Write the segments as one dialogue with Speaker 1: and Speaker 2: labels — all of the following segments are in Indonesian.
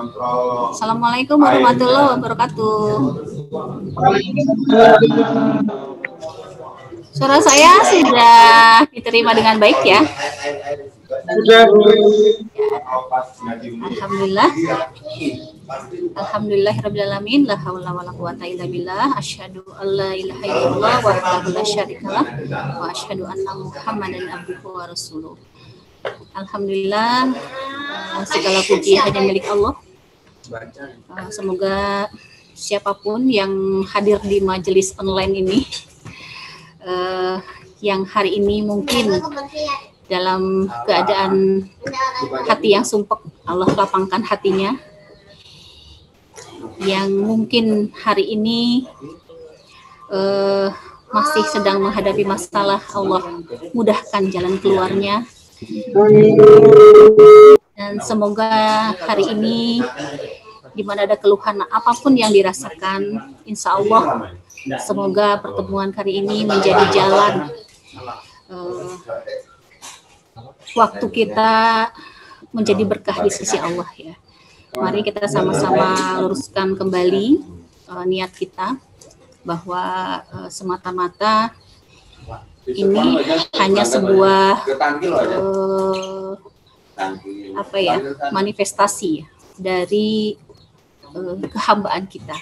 Speaker 1: Assalamualaikum warahmatullahi wabarakatuh. Suara saya sudah diterima dengan baik ya? Alhamdulillah. Alhamdulillahirrabbilalamin. La haula wala quwata illa billah. Asyhadu an la ilaha illallah wahdahu la syarikalah wa asyhadu anna Muhammadan abduhu wa rasuluh. Alhamdulillah, segala puji hanya milik Allah. Semoga siapapun yang hadir di majelis online ini, yang hari ini mungkin dalam keadaan hati yang sumpek, Allah lapangkan hatinya. Yang mungkin hari ini masih sedang menghadapi masalah, Allah mudahkan jalan keluarnya. Dan semoga hari ini di mana ada keluhan apapun yang dirasakan, insya Allah semoga pertemuan hari ini menjadi jalan waktu kita menjadi berkah di sisi Allah ya. Mari kita sama-sama luruskan kembali niat kita bahwa semata-mata ini hanya sebuah manifestasi dari kehambaan kita.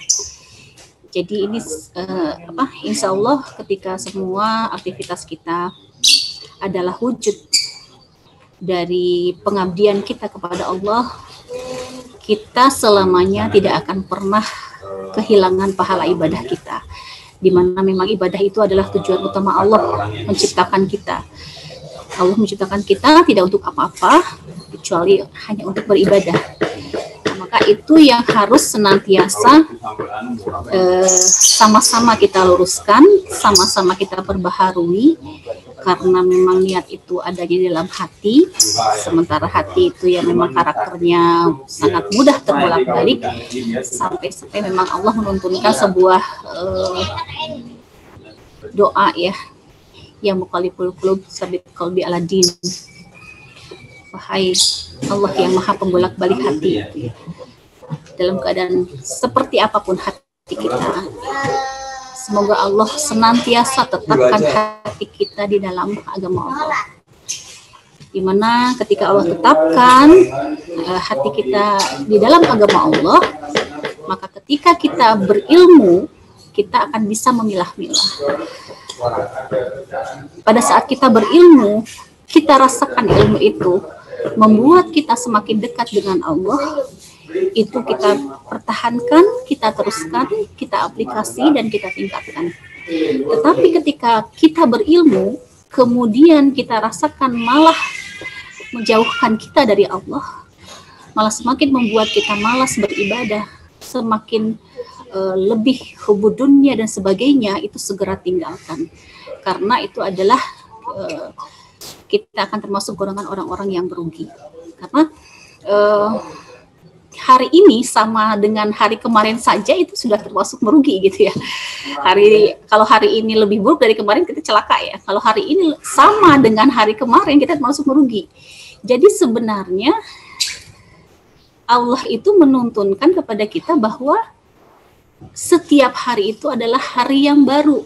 Speaker 1: Jadi ini insya Allah ketika semua aktivitas kita adalah wujud dari pengabdian kita kepada Allah, kita selamanya tidak akan pernah kehilangan pahala ibadah kita. Di mana memang ibadah itu adalah tujuan utama Allah menciptakan kita. Allah menciptakan kita tidak untuk apa-apa kecuali hanya untuk beribadah. Maka itu yang harus senantiasa sama-sama kita luruskan, sama-sama kita perbaharui, karena memang niat itu ada di dalam hati, sementara hati itu yang memang karakternya sangat mudah terbolak-balik, sampai memang Allah menuntunkan sebuah doa ya, yang muqallibul qulub sabit qalbi ala din. Wahai Allah yang maha pembolak-balik hati, dalam keadaan seperti apapun hati kita, semoga Allah senantiasa tetapkan hati kita di dalam agama Allah. Dimana ketika Allah tetapkan hati kita di dalam agama Allah, maka ketika kita berilmu, kita akan bisa memilah-milah. Pada saat kita berilmu, kita rasakan ilmu itu membuat kita semakin dekat dengan Allah. Itu kita pertahankan, kita teruskan, kita aplikasi, dan kita tingkatkan. Tetapi ketika kita berilmu, kemudian kita rasakan malah menjauhkan kita dari Allah, malah semakin membuat kita malas beribadah, semakin lebih hubud dunia dan sebagainya, itu segera tinggalkan. Karena itu adalah kita akan termasuk golongan orang-orang yang berugi. Karena hari ini sama dengan hari kemarin saja itu sudah termasuk merugi gitu ya. Kalau hari ini lebih buruk dari kemarin, kita celaka ya. Kalau hari ini sama dengan hari kemarin, kita termasuk merugi. Jadi sebenarnya Allah itu menuntunkan kepada kita bahwa setiap hari itu adalah hari yang baru.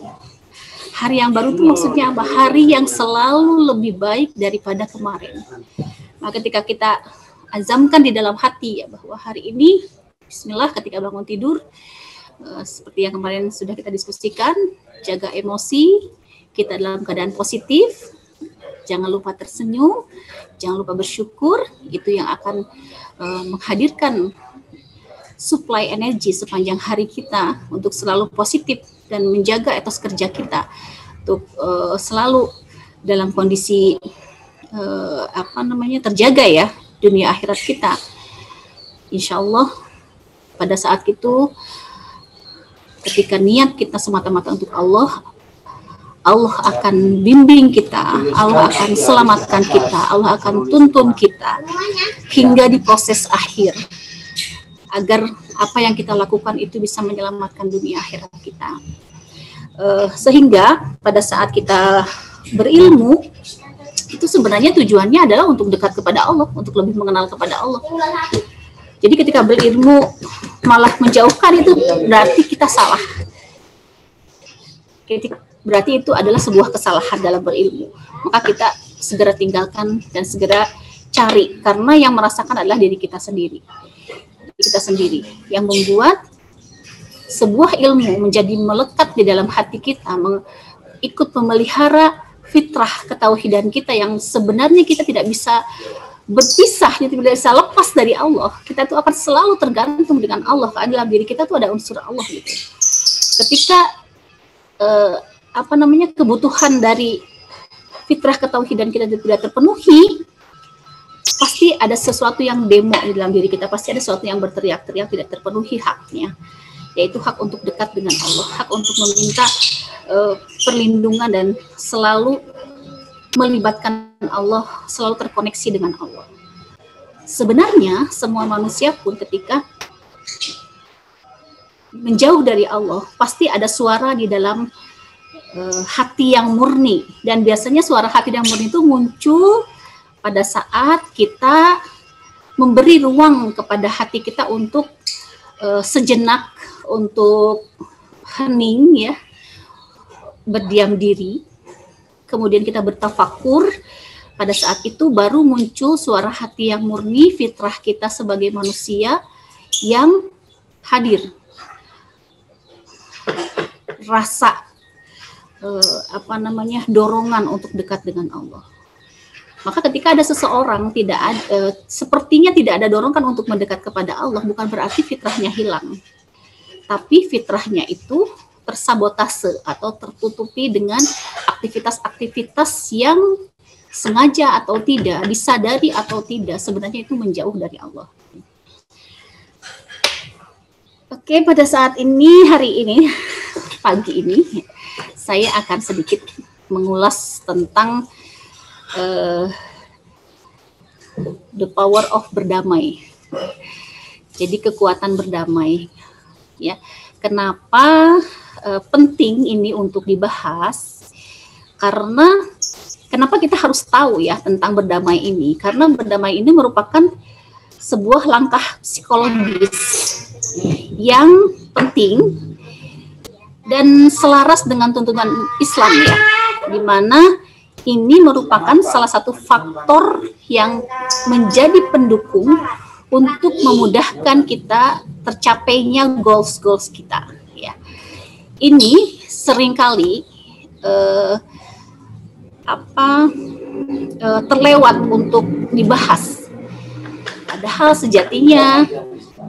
Speaker 1: Hari yang baru itu maksudnya apa? Hari yang selalu lebih baik daripada kemarin. Nah, ketika kita azamkan di dalam hati ya bahwa hari ini bismillah ketika bangun tidur, seperti yang kemarin sudah kita diskusikan, jaga emosi, kita dalam keadaan positif, jangan lupa tersenyum, jangan lupa bersyukur, itu yang akan menghadirkan suplai energi sepanjang hari kita untuk selalu positif dan menjaga etos kerja kita untuk selalu dalam kondisi terjaga ya dunia akhirat kita. Insya Allah pada saat itu ketika niat kita semata-mata untuk Allah, Allah akan bimbing kita, Allah akan selamatkan kita, Allah akan tuntun kita hingga di proses akhir, agar apa yang kita lakukan itu bisa menyelamatkan dunia akhirat kita. Sehingga pada saat kita berilmu, itu sebenarnya tujuannya adalah untuk dekat kepada Allah, untuk lebih mengenal kepada Allah. Jadi ketika berilmu malah menjauhkan, itu berarti kita salah. Berarti itu adalah sebuah kesalahan dalam berilmu. Maka kita segera tinggalkan dan segera cari, karena yang merasakan adalah diri kita sendiri. Kita sendiri yang membuat sebuah ilmu menjadi melekat di dalam hati kita, ikut memelihara fitrah ketauhidan kita yang sebenarnya kita tidak bisa berpisah, tidak bisa lepas dari Allah. Kita itu akan selalu tergantung dengan Allah, karena dalam diri kita tuh ada unsur Allah gitu. Ketika kebutuhan dari fitrah ketauhidan kita tidak terpenuhi, pasti ada sesuatu yang demo di dalam diri kita, pasti ada sesuatu yang berteriak-teriak tidak terpenuhi haknya, yaitu hak untuk dekat dengan Allah, hak untuk meminta perlindungan dan selalu melibatkan Allah, selalu terkoneksi dengan Allah. Sebenarnya semua manusia pun ketika menjauh dari Allah, pasti ada suara di dalam hati yang murni, dan biasanya suara hati yang murni itu muncul pada saat kita memberi ruang kepada hati kita untuk sejenak, untuk hening ya, berdiam diri, kemudian kita bertafakur. Pada saat itu baru muncul suara hati yang murni, fitrah kita sebagai manusia yang hadir, rasa dorongan untuk dekat dengan Allah. Maka ketika ada seseorang sepertinya tidak ada dorongan untuk mendekat kepada Allah, bukan berarti fitrahnya hilang, tapi fitrahnya itu tersabotase atau tertutupi dengan aktivitas-aktivitas yang sengaja atau tidak, disadari atau tidak, sebenarnya itu menjauh dari Allah. Oke, pada saat ini, hari ini, pagi ini, saya akan sedikit mengulas tentang the power of berdamai. Jadi kekuatan berdamai. Ya, kenapa penting ini untuk dibahas? Karena kenapa kita harus tahu ya tentang berdamai ini? Karena berdamai ini merupakan sebuah langkah psikologis yang penting dan selaras dengan tuntunan Islam ya, di mana ini merupakan salah satu faktor yang menjadi pendukung untuk memudahkan kita tercapainya goals kita ya. Ini seringkali terlewat untuk dibahas. Padahal sejatinya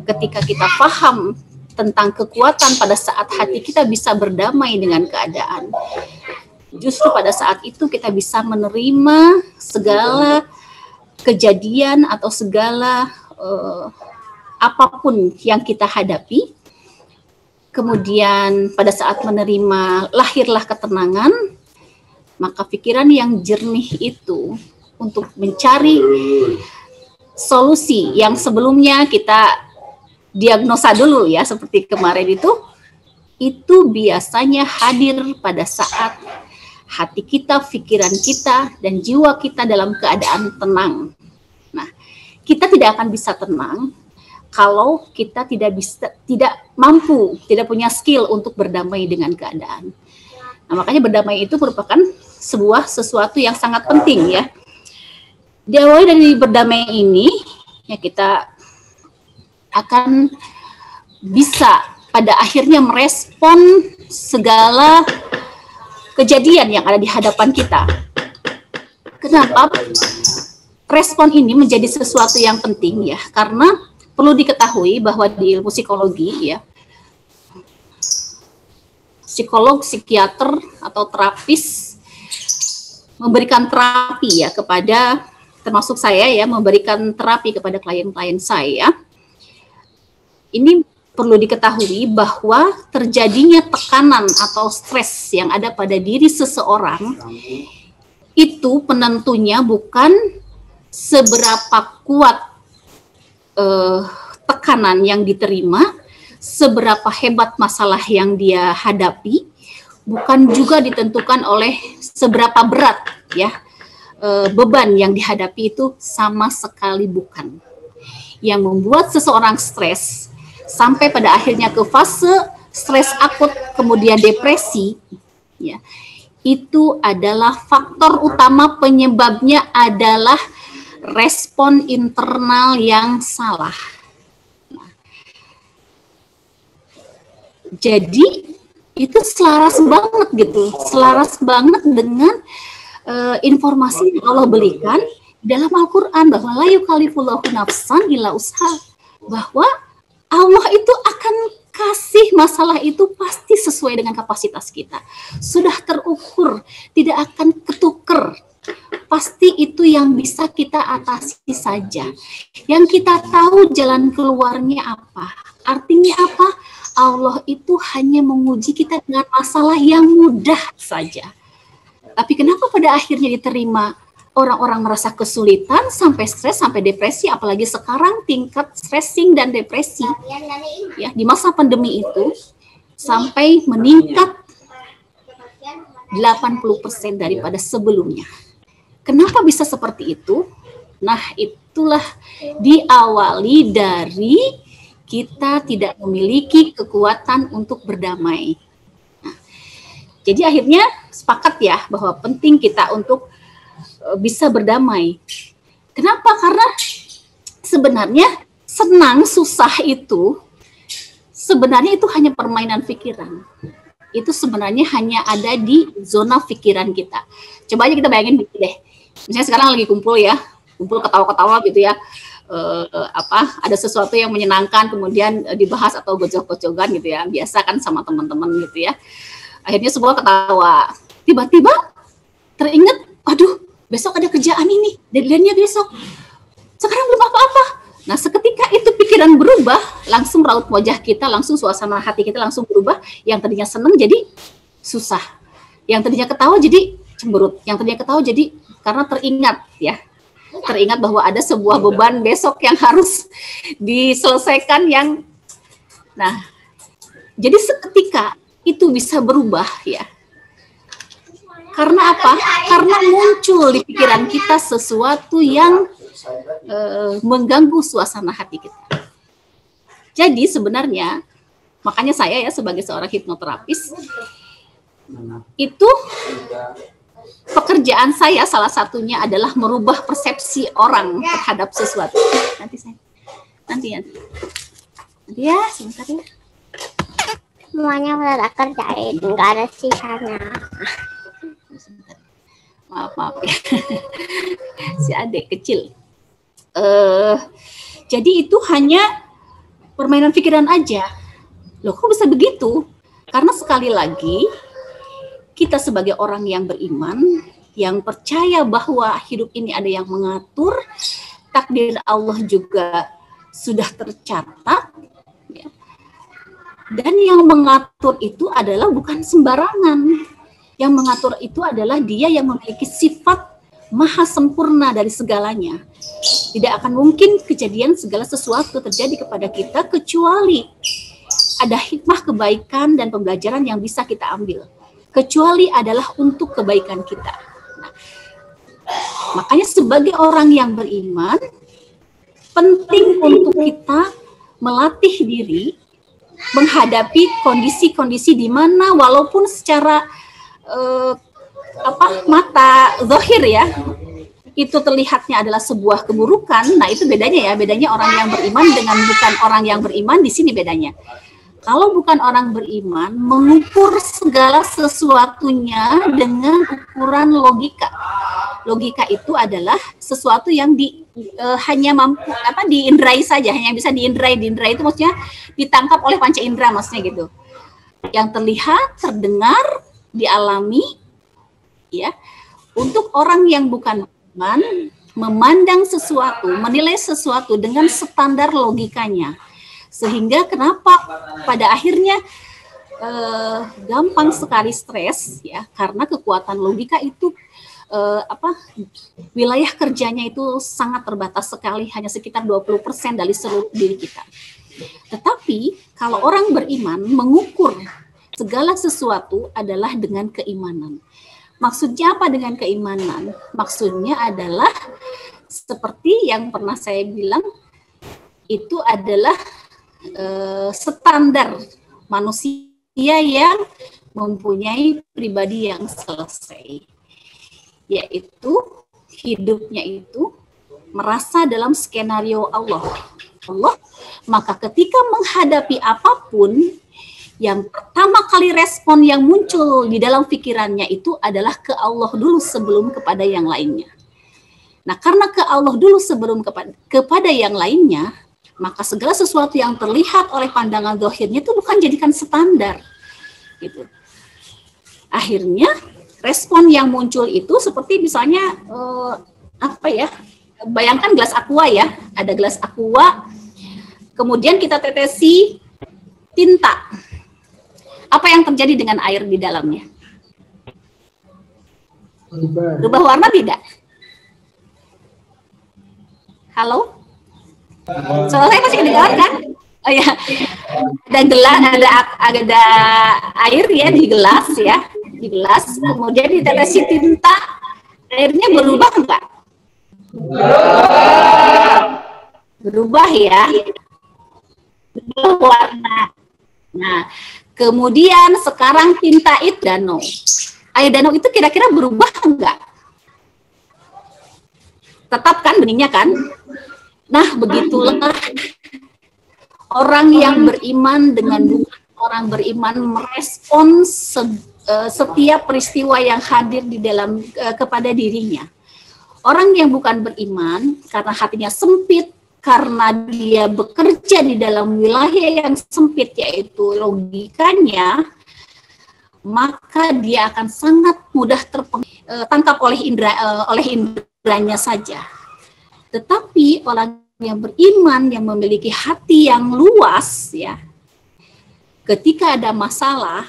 Speaker 1: ketika kita paham tentang kekuatan pada saat hati kita bisa berdamai dengan keadaan, justru pada saat itu kita bisa menerima segala kejadian atau segala apapun yang kita hadapi. Kemudian pada saat menerima, lahirlah ketenangan, maka pikiran yang jernih itu untuk mencari solusi yang sebelumnya kita diagnosa dulu ya, seperti kemarin itu biasanya hadir pada saat hati kita, pikiran kita, dan jiwa kita dalam keadaan tenang. Nah, kita tidak akan bisa tenang kalau kita tidak punya skill untuk berdamai dengan keadaan. Nah, makanya berdamai itu merupakan sesuatu yang sangat penting ya. Diawali dari berdamai ini, ya kita akan bisa pada akhirnya merespon segala kejadian yang ada di hadapan kita. Kenapa respon ini menjadi sesuatu yang penting ya? Karena perlu diketahui bahwa di ilmu psikologi ya, psikolog, psikiater atau terapis memberikan terapi ya kepada, termasuk saya ya, memberikan terapi kepada klien-klien saya. Ini perlu diketahui bahwa terjadinya tekanan atau stres yang ada pada diri seseorang itu penentunya bukan seberapa kuat tekanan yang diterima, seberapa hebat masalah yang dia hadapi, bukan juga ditentukan oleh seberapa berat ya beban yang dihadapi, itu sama sekali bukan. yang membuat seseorang stres sampai pada akhirnya ke fase stres akut kemudian depresi, ya, itu adalah faktor utama penyebabnya adalah respon internal yang salah. Nah, jadi itu selaras banget gitu, selaras banget dengan informasi yang Allah berikan dalam Al-Quran bahwa la yukallifullahu nafsan illa usaha, bahwa Allah itu akan kasih masalah itu pasti sesuai dengan kapasitas kita, sudah terukur, tidak akan ketuker, pasti itu yang bisa kita atasi saja, yang kita tahu jalan keluarnya apa. Artinya apa? Allah itu hanya menguji kita dengan masalah yang mudah saja. Tapi kenapa pada akhirnya diterima? Orang-orang merasa kesulitan, sampai stres, sampai depresi, apalagi sekarang tingkat stressing dan depresi ya di masa pandemi itu sampai meningkat 80% daripada sebelumnya. Kenapa bisa seperti itu? Nah, itulah diawali dari kita tidak memiliki kekuatan untuk berdamai. Nah, jadi akhirnya sepakat ya bahwa penting kita untuk bisa berdamai. Kenapa? Karena sebenarnya senang susah itu sebenarnya itu hanya permainan pikiran. Itu sebenarnya hanya ada di zona pikiran kita. Coba aja kita bayangin deh. Misalnya sekarang lagi kumpul ya, kumpul ketawa-ketawa gitu ya. Ada sesuatu yang menyenangkan kemudian dibahas atau gojok-gojokan gitu ya. Biasa kan sama teman-teman gitu ya. Akhirnya semua ketawa. Tiba-tiba teringat, aduh, besok ada kerjaan ini, deadline-nya besok. Sekarang belum apa-apa. Nah, seketika itu pikiran berubah, langsung raut wajah kita, langsung suasana hati kita langsung berubah. Yang tadinya senang jadi susah. Yang tadinya ketawa jadi cemberut. Yang tadinya ketawa jadi karena teringat ya. Teringat bahwa ada sebuah beban besok yang harus diselesaikan yang. Nah, jadi seketika itu bisa berubah ya. Karena apa? Karena muncul di pikiran kita sesuatu yang mengganggu suasana hati kita. Jadi sebenarnya, makanya saya ya sebagai seorang hipnoterapis, itu pekerjaan saya salah satunya adalah merubah persepsi orang terhadap sesuatu. Nanti ya, sebentar ya.
Speaker 2: Semuanya udah kerjain, nggak ada sisanya.
Speaker 1: Maaf ya. Si adik kecil. Jadi itu hanya permainan pikiran aja. Loh, kok bisa begitu? Karena sekali lagi kita sebagai orang yang beriman, yang percaya bahwa hidup ini ada yang mengatur, takdir Allah juga sudah tercatat, ya. Dan yang mengatur itu adalah bukan sembarangan. Yang mengatur itu adalah Dia yang memiliki sifat maha sempurna dari segalanya. Tidak akan mungkin kejadian segala sesuatu terjadi kepada kita kecuali ada hikmah kebaikan dan pembelajaran yang bisa kita ambil. Kecuali adalah untuk kebaikan kita. Nah, makanya sebagai orang yang beriman, penting untuk kita melatih diri menghadapi kondisi-kondisi di mana walaupun secara mata zahir ya itu terlihatnya adalah sebuah keburukan. Nah, itu bedanya ya, bedanya orang yang beriman dengan bukan orang yang beriman. Di sini bedanya. Kalau bukan orang beriman, mengukur segala sesuatunya dengan ukuran logika. Logika itu adalah sesuatu yang hanya mampu diindrai saja, hanya bisa diindrai. Diindrai itu maksudnya ditangkap oleh panca indera, maksudnya gitu. Yang terlihat, terdengar, dialami, ya. Untuk orang yang bukan beriman, memandang sesuatu, menilai sesuatu dengan standar logikanya. Sehingga kenapa pada akhirnya gampang sekali stres ya, karena kekuatan logika itu wilayah kerjanya itu sangat terbatas sekali, hanya sekitar 20% dari seluruh diri kita. Tetapi kalau orang beriman mengukur segala sesuatu adalah dengan keimanan. Maksudnya apa dengan keimanan? Maksudnya adalah seperti yang pernah saya bilang, itu adalah standar manusia yang mempunyai pribadi yang selesai, yaitu hidupnya itu merasa dalam skenario Allah. Maka ketika menghadapi apapun, yang pertama kali respon yang muncul di dalam pikirannya itu adalah ke Allah dulu sebelum kepada yang lainnya. Nah, karena ke Allah dulu sebelum kepada yang lainnya, maka segala sesuatu yang terlihat oleh pandangan zahirnya itu bukan jadikan standar. Gitu. Akhirnya respon yang muncul itu seperti misalnya bayangkan gelas aqua ya, ada gelas aqua, kemudian kita tetesi tinta. Apa yang terjadi dengan air di dalamnya? Berubah warna tidak? Halo? Soalnya saya masih kedengaran kan? Oh ya, ada gelas, ada air ya di gelas ya, di gelas. Kemudian ditetesi tinta, airnya berubah enggak? Berubah ya, berubah warna. Nah, kemudian sekarang tinta itu danau. Air danau itu kira-kira berubah enggak? Tetap kan beningnya kan? Nah, begitulah orang yang beriman dengan orang beriman merespon setiap peristiwa yang hadir di dalam kepada dirinya. Orang yang bukan beriman karena hatinya sempit, karena dia bekerja di dalam wilayah yang sempit yaitu logikanya, maka dia akan sangat mudah tertangkap oleh indranya saja. Tetapi orang yang beriman, yang memiliki hati yang luas, ya, ketika ada masalah,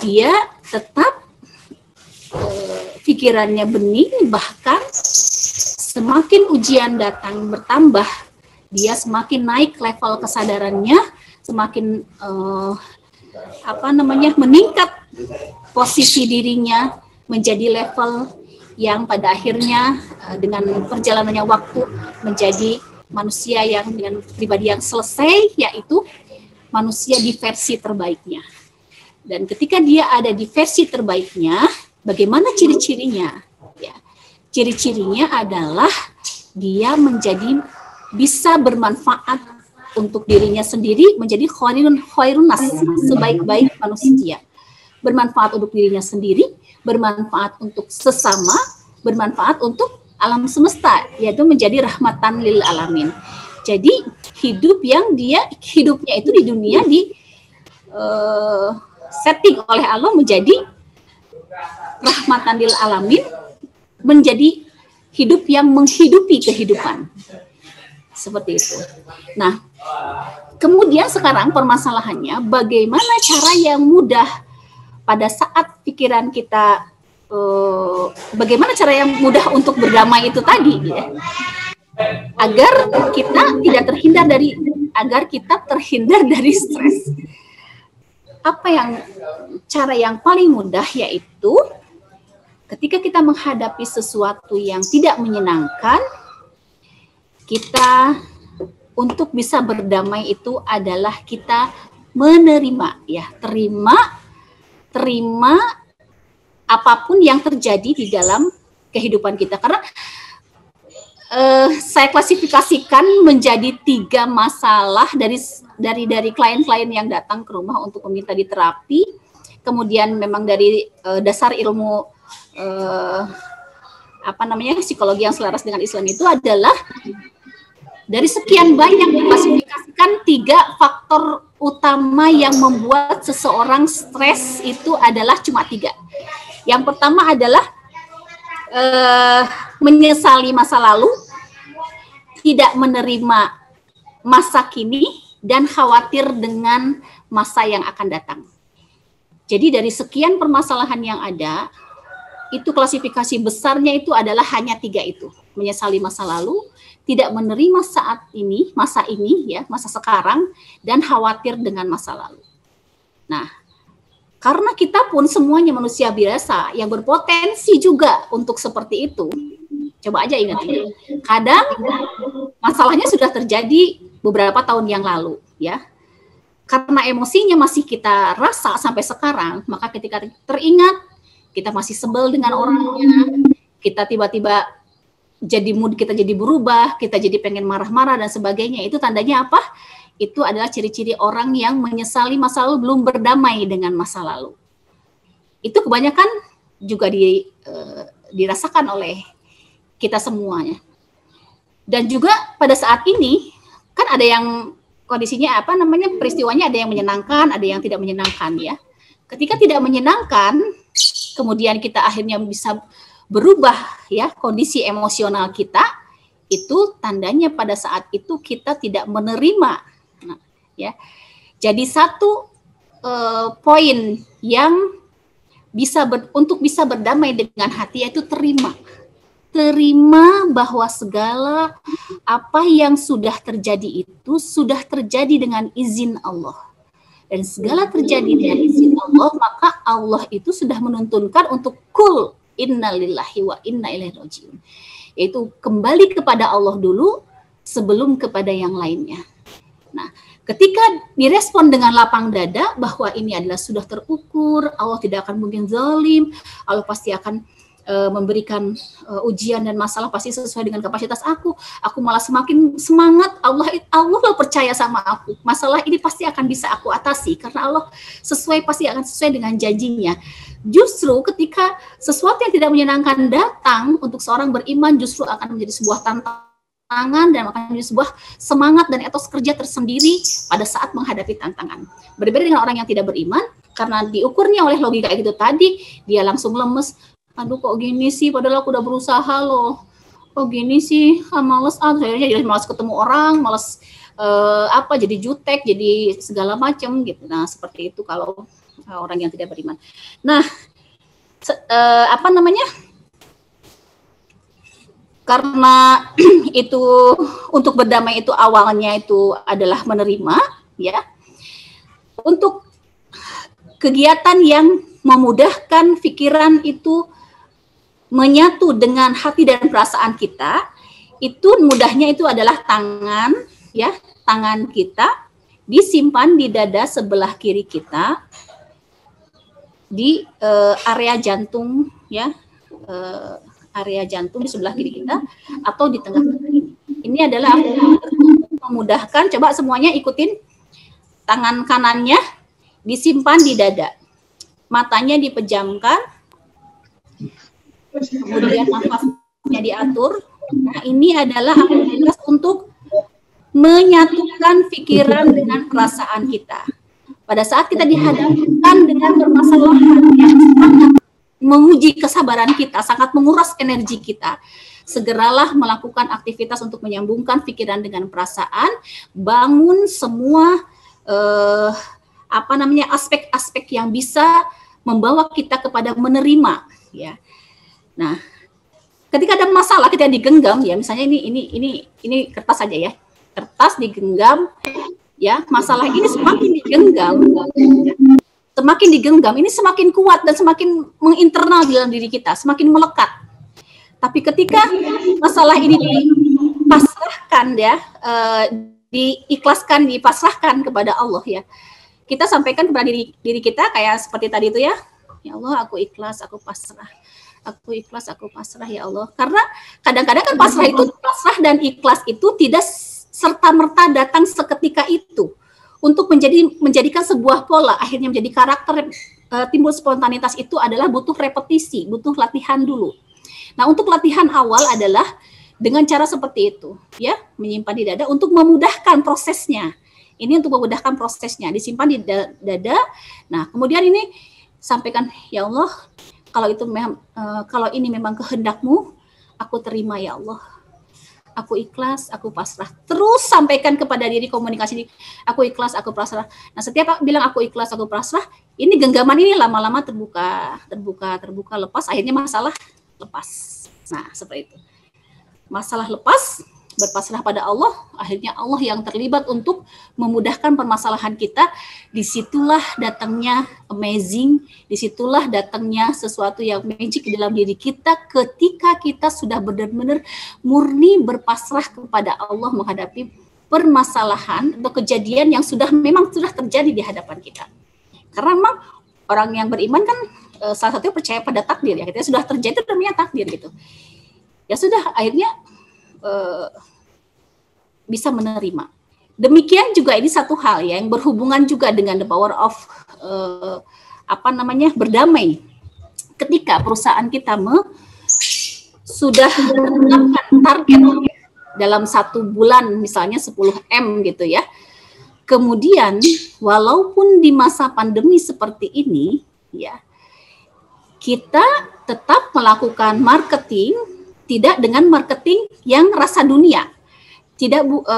Speaker 1: dia tetap pikirannya bening, bahkan semakin ujian datang bertambah, dia semakin naik level kesadarannya, semakin meningkat posisi dirinya menjadi level yang pada akhirnya dengan perjalanannya waktu menjadi manusia yang dengan pribadi yang selesai, yaitu manusia di versi terbaiknya. Dan ketika dia ada di versi terbaiknya, bagaimana ciri-cirinya? Ya, ciri-cirinya adalah dia menjadi bisa bermanfaat untuk dirinya sendiri, menjadi khairun nas, sebaik-baik manusia. Bermanfaat untuk dirinya sendiri, bermanfaat untuk sesama, bermanfaat untuk alam semesta, yaitu menjadi rahmatan lil alamin. Jadi hidupnya itu di dunia di setting oleh Allah menjadi rahmatan lil alamin, menjadi hidup yang menghidupi kehidupan. Seperti itu. Nah, kemudian sekarang permasalahannya bagaimana cara yang mudah pada saat pikiran kita, bagaimana cara yang mudah untuk berdamai itu tadi, ya, agar kita tidak terhindar dari stres. Cara yang paling mudah yaitu ketika kita menghadapi sesuatu yang tidak menyenangkan, kita untuk bisa berdamai itu adalah kita menerima, ya, terima apapun yang terjadi di dalam kehidupan kita. Karena saya klasifikasikan menjadi 3 masalah dari klien-klien yang datang ke rumah untuk meminta diterapi. Kemudian memang dari dasar ilmu psikologi yang selaras dengan Islam itu adalah dari sekian banyak diklasifikasikan 3 faktor utama yang membuat seseorang stres itu adalah cuma 3. Yang pertama adalah menyesali masa lalu, tidak menerima masa kini, dan khawatir dengan masa yang akan datang. Jadi dari sekian permasalahan yang ada, itu klasifikasi besarnya itu adalah hanya 3 itu. Menyesali masa lalu, tidak menerima saat ini, masa sekarang, dan khawatir dengan masa lalu. Nah, karena kita pun semuanya manusia biasa yang berpotensi juga untuk seperti itu. Coba aja ingat ini. Kadang masalahnya sudah terjadi beberapa tahun yang lalu, ya. Karena emosinya masih kita rasa sampai sekarang, maka ketika teringat, kita masih sebel dengan orangnya, kita tiba-tiba jadi mood kita jadi berubah, kita jadi pengen marah-marah dan sebagainya. Itu tandanya apa? Itu adalah ciri-ciri orang yang menyesali masa lalu, belum berdamai dengan masa lalu. Itu kebanyakan juga dirasakan oleh kita semuanya. Dan juga pada saat ini kan ada yang kondisinya peristiwanya ada yang menyenangkan, ada yang tidak menyenangkan, ya. Ketika tidak menyenangkan, kemudian kita akhirnya bisa berubah, ya, kondisi emosional kita, itu tandanya pada saat itu kita tidak menerima. Nah, ya. Jadi satu poin yang untuk bisa berdamai dengan hati, yaitu terima bahwa segala apa yang sudah terjadi itu sudah terjadi dengan izin Allah. Dan segala terjadi dengan izin Allah, maka Allah itu sudah menuntunkan untuk kul innalillahi wa inna ilaihi rajiun. Yaitu kembali kepada Allah dulu sebelum kepada yang lainnya. Nah, ketika direspon dengan lapang dada bahwa ini adalah sudah terukur, Allah tidak akan mungkin zalim, Allah pasti akan memberikan ujian dan masalah pasti sesuai dengan kapasitas aku malah semakin semangat, Allah percaya sama aku, masalah ini pasti akan bisa aku atasi karena Allah pasti akan sesuai dengan janjinya. Justru ketika sesuatu yang tidak menyenangkan datang untuk seorang beriman, justru akan menjadi sebuah tantangan dan akan menjadi sebuah semangat dan etos kerja tersendiri pada saat menghadapi tantangan. Berbeda dengan orang yang tidak beriman, karena diukurnya oleh logika itu tadi, dia langsung lemes. Aduh, kok gini sih, padahal aku udah berusaha loh. Kok gini sih, males, akhirnya jadi males ketemu orang, males jadi jutek, jadi segala macam gitu. Nah, seperti itu kalau orang yang tidak beriman. Nah, karena itu untuk berdamai itu awalnya itu adalah menerima, ya. Untuk kegiatan yang memudahkan pikiran itu menyatu dengan hati dan perasaan kita, itu mudahnya itu adalah tangan, ya, tangan kita disimpan di dada sebelah kiri kita, di area jantung, ya, area jantung di sebelah kiri kita atau di tengah-tengah ini. Ini adalah memudahkan. Coba semuanya ikutin. Tangan kanannya disimpan di dada, matanya dipejamkan. Kemudian nafasnya diatur. Nah, ini adalah aktivitas untuk menyatukan pikiran dengan perasaan kita. Pada saat kita dihadapkan dengan permasalahan yang sangat menguji kesabaran kita, sangat menguras energi kita, segeralah melakukan aktivitas untuk menyambungkan pikiran dengan perasaan, bangun semua aspek-aspek yang bisa membawa kita kepada menerima, ya. Nah, ketika ada masalah kita digenggam, ya, misalnya ini kertas saja, ya, kertas digenggam, ya, masalah ini semakin digenggam, ini semakin kuat dan semakin menginternal di dalam diri kita, semakin melekat. Tapi ketika masalah ini dipasrahkan, ya, dipasrahkan kepada Allah, ya, kita sampaikan kepada diri kita kayak seperti tadi itu, ya. Ya Allah, aku ikhlas, aku pasrah. Aku ikhlas, aku pasrah, ya Allah. Karena kadang-kadang kan pasrah dan ikhlas itu tidak serta-merta datang seketika itu. Untuk menjadikan sebuah pola, akhirnya menjadi karakter, timbul spontanitas itu adalah butuh repetisi, butuh latihan dulu. Nah, untuk latihan awal adalah dengan cara seperti itu, ya, menyimpan di dada untuk memudahkan prosesnya. Ini untuk memudahkan prosesnya, disimpan di dada. Nah, kemudian ini sampaikan, ya Allah, kalau ini memang kehendak-Mu, aku terima, ya Allah. Aku ikhlas, aku pasrah. Terus sampaikan kepada diri, komunikasi, aku ikhlas, aku pasrah. Nah, setiap bilang aku ikhlas, aku pasrah, ini genggaman ini lama-lama terbuka, lepas, akhirnya masalah lepas. Nah, seperti itu. Masalah lepas, berpasrah pada Allah, akhirnya Allah yang terlibat untuk memudahkan permasalahan kita. Disitulah datangnya amazing, disitulah datangnya sesuatu yang magic di dalam diri kita ketika kita sudah benar-benar murni berpasrah kepada Allah menghadapi permasalahan atau kejadian yang memang sudah terjadi di hadapan kita. Karena memang orang yang beriman kan salah satunya percaya pada takdir ya, kita sudah terjadi itu namanya takdir gitu. Ya sudah, akhirnya bisa menerima. Demikian juga ini satu hal ya, yang berhubungan juga dengan the power of berdamai. Ketika perusahaan kita sudah menetapkan target dalam 1 bulan misalnya 10M gitu ya. Kemudian walaupun di masa pandemi seperti ini ya, kita tetap melakukan marketing, tidak dengan marketing yang rasa dunia,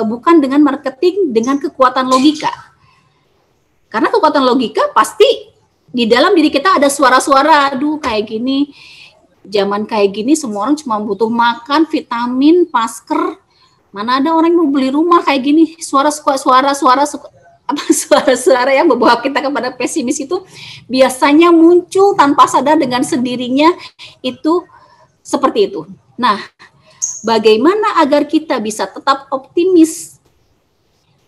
Speaker 1: bukan dengan marketing dengan kekuatan logika. Karena kekuatan logika pasti di dalam diri kita ada suara-suara, aduh kayak gini, zaman kayak gini semua orang cuma butuh makan, vitamin, masker, mana ada orang yang mau beli rumah kayak gini. Suara-suara yang membawa kita kepada pesimis itu biasanya muncul tanpa sadar dengan sendirinya, itu seperti itu. Nah, bagaimana agar kita bisa tetap optimis,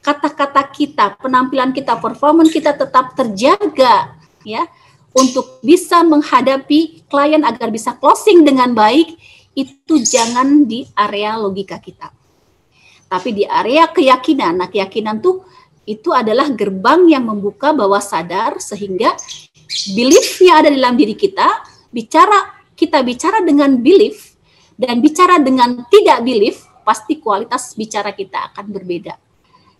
Speaker 1: kata-kata kita, penampilan kita, performance kita tetap terjaga ya, untuk bisa menghadapi klien agar bisa closing dengan baik, itu jangan di area logika kita, tapi di area keyakinan. Nah, keyakinan itu adalah gerbang yang membuka bawah sadar sehingga belief yang ada di dalam diri kita, kita bicara dengan belief dan bicara dengan tidak belief, pasti kualitas bicara kita akan berbeda.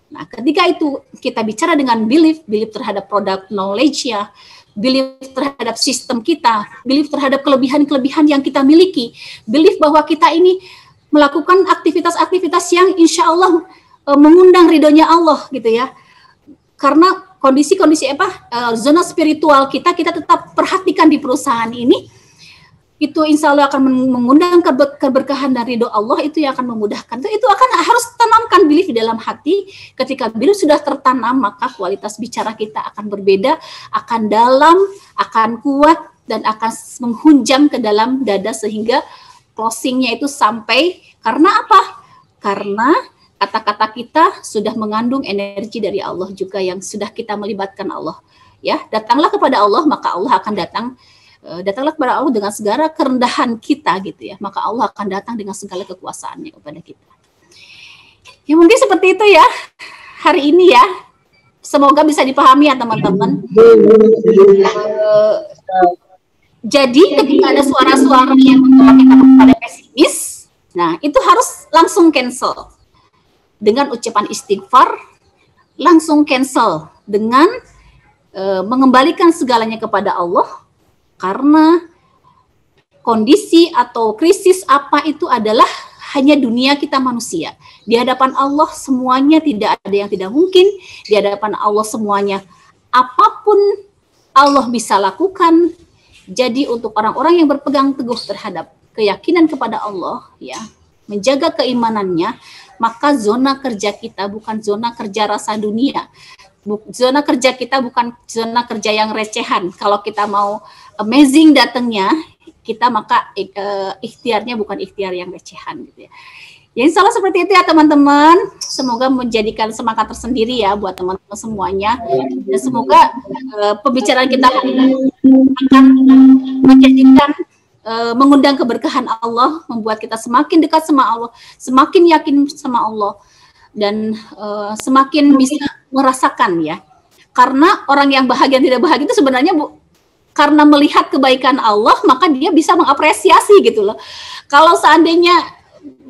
Speaker 1: Nah, ketika itu kita bicara dengan belief terhadap produk knowledge-nya, belief terhadap sistem kita, belief terhadap kelebihan-kelebihan yang kita miliki, belief bahwa kita ini melakukan aktivitas-aktivitas yang insya Allah mengundang ridhonya Allah gitu ya. Karena kondisi-kondisi zona spiritual kita tetap perhatikan di perusahaan ini, itu insya Allah akan mengundang keberkahan dan ridho Allah, itu yang akan memudahkan. Itu akan harus tanamkan belief di dalam hati. Ketika belief sudah tertanam, maka kualitas bicara kita akan berbeda, akan dalam, akan kuat, dan akan menghunjam ke dalam dada sehingga closingnya itu sampai. Karena apa? Karena kata-kata kita sudah mengandung energi dari Allah juga yang sudah kita melibatkan Allah. Ya, datanglah kepada Allah, maka Allah akan datanglah kepada Allah dengan segala kerendahan kita gitu ya, maka Allah akan datang dengan segala kekuasaannya kepada kita. Ya mungkin seperti itu ya hari ini ya, semoga bisa dipahami ya teman-teman. Jadi ketika ada suara-suara yang membawa kita kepada pesimis, nah itu harus langsung cancel dengan ucapan istighfar, langsung cancel dengan mengembalikan segalanya kepada Allah. Karena kondisi atau krisis apa itu adalah hanya dunia kita manusia. Di hadapan Allah semuanya tidak ada yang tidak mungkin. Di hadapan Allah semuanya apapun Allah bisa lakukan. Jadi untuk orang-orang yang berpegang teguh terhadap keyakinan kepada Allah, ya, menjaga keimanannya, maka zona kerja kita bukan zona kerja rasa dunia. Zona kerja kita bukan zona kerja yang recehan. Kalau kita mau amazing datangnya, kita maka ikhtiarnya bukan ikhtiar yang recehan gitu ya. Ya insya Allah seperti itu ya teman-teman. Semoga menjadikan semangat tersendiri ya buat teman-teman semuanya. Dan semoga pembicaraan kita hari ini akan menjadikan mengundang keberkahan Allah, membuat kita semakin dekat sama Allah, semakin yakin sama Allah, dan semakin bisa merasakan ya. Karena orang yang bahagia dan tidak bahagia itu sebenarnya karena melihat kebaikan Allah, maka dia bisa mengapresiasi gitu loh. Kalau seandainya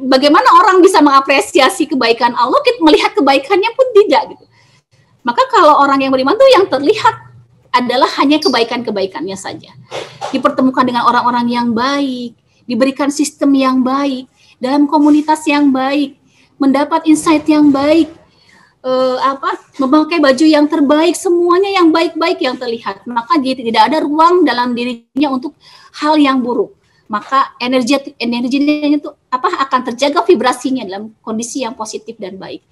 Speaker 1: bagaimana orang bisa mengapresiasi kebaikan Allah, kita melihat kebaikannya pun tidak gitu. Maka kalau orang yang beriman tuh yang terlihat adalah hanya kebaikan-kebaikannya saja. Dipertemukan dengan orang-orang yang baik, diberikan sistem yang baik, dalam komunitas yang baik, mendapat insight yang baik, memakai baju yang terbaik, semuanya yang baik-baik yang terlihat. Maka dia tidak ada ruang dalam dirinya untuk hal yang buruk. maka energinya itu akan terjaga vibrasinya dalam kondisi yang positif dan baik.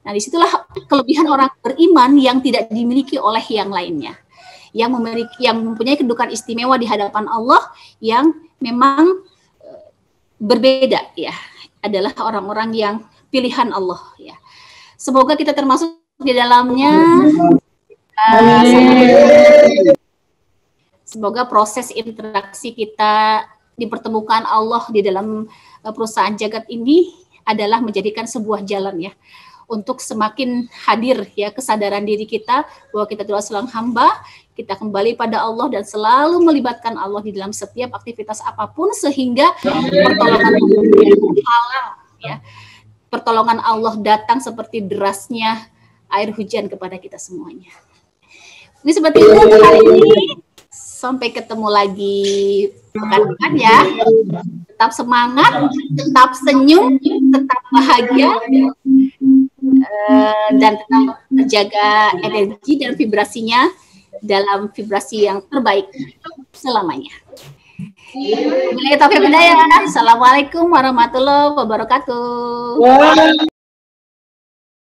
Speaker 1: Nah, disitulah kelebihan orang beriman yang tidak dimiliki oleh yang lainnya, yang mempunyai kedudukan istimewa di hadapan Allah, yang memang berbeda ya, adalah orang-orang yang pilihan Allah ya. Semoga kita termasuk di dalamnya. Semoga proses interaksi kita dipertemukan Allah di dalam perusahaan jagat ini adalah menjadikan sebuah jalan ya, untuk semakin hadir ya kesadaran diri kita bahwa kita adalah seorang hamba, kita kembali pada Allah dan selalu melibatkan Allah di dalam setiap aktivitas apapun, sehingga pertolongan Allah ya, pertolongan Allah datang seperti derasnya air hujan kepada kita semuanya. Ini seperti itu untuk hari ini. Sampai ketemu lagi pekan depan ya. Tetap semangat, tetap senyum, tetap bahagia, dan tetap menjaga energi dan vibrasinya dalam vibrasi yang terbaik selamanya. Assalamualaikum warahmatullahi wabarakatuh.